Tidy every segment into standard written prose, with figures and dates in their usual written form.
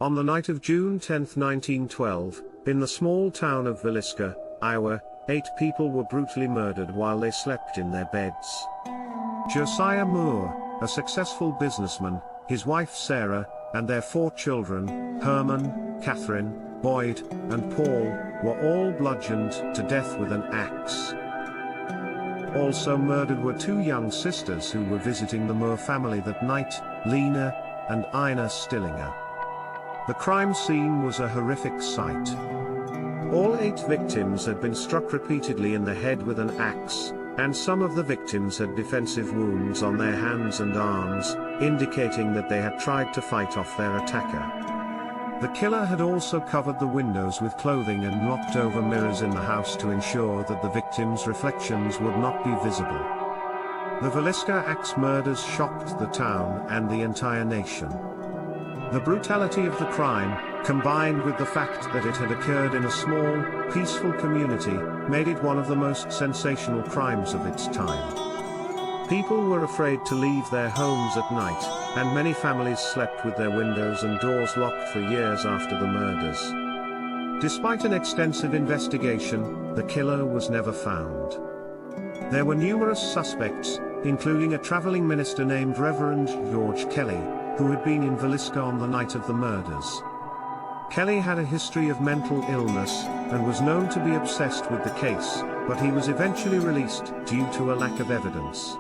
On the night of June 10, 1912, in the small town of Villisca, Iowa, 8 people were brutally murdered while they slept in their beds. Josiah Moore, a successful businessman, his wife Sarah, and their 4 children, Herman, Katherine, Boyd, and Paul, were all bludgeoned to death with an axe. Also murdered were 2 young sisters who were visiting the Moore family that night, Lena and Ina Stillinger. The crime scene was a horrific sight. All 8 victims had been struck repeatedly in the head with an axe, and some of the victims had defensive wounds on their hands and arms, indicating that they had tried to fight off their attacker. The killer had also covered the windows with clothing and knocked over mirrors in the house to ensure that the victims' reflections would not be visible. The Villisca axe murders shocked the town and the entire nation. The brutality of the crime, combined with the fact that it had occurred in a small, peaceful community, made it one of the most sensational crimes of its time. People were afraid to leave their homes at night, and many families slept with their windows and doors locked for years after the murders. Despite an extensive investigation, the killer was never found. There were numerous suspects, including a traveling minister named Reverend George Kelly, who had been in Villisca on the night of the murders. Kelly had a history of mental illness, and was known to be obsessed with the case, but he was eventually released due to a lack of evidence.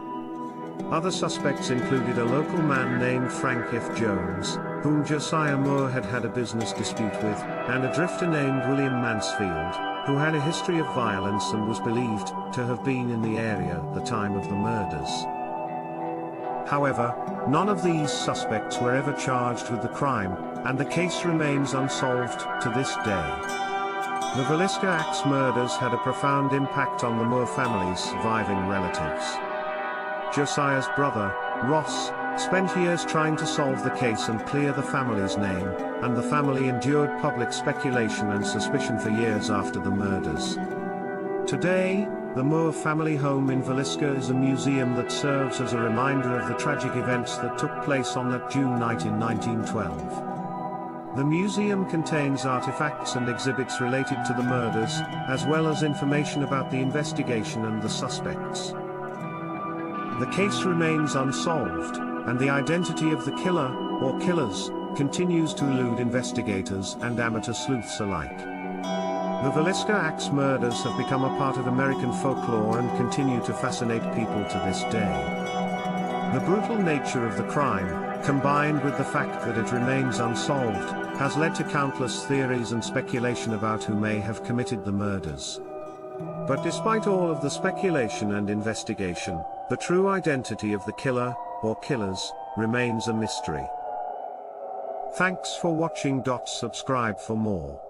Other suspects included a local man named Frank F. Jones, whom Josiah Moore had had a business dispute with, and a drifter named William Mansfield, who had a history of violence and was believed to have been in the area at the time of the murders. However, none of these suspects were ever charged with the crime, and the case remains unsolved to this day. The Villisca axe murders had a profound impact on the Moore family's surviving relatives. Josiah's brother, Ross, spent years trying to solve the case and clear the family's name, and the family endured public speculation and suspicion for years after the murders. Today, the Moore family home in Villisca is a museum that serves as a reminder of the tragic events that took place on that June night in 1912. The museum contains artifacts and exhibits related to the murders, as well as information about the investigation and the suspects. The case remains unsolved, and the identity of the killer, or killers, continues to elude investigators and amateur sleuths alike. The Villisca axe murders have become a part of American folklore and continue to fascinate people to this day. The brutal nature of the crime, combined with the fact that it remains unsolved, has led to countless theories and speculation about who may have committed the murders. But despite all of the speculation and investigation, the true identity of the killer, or killers, remains a mystery. Thanks for watching. Subscribe for more.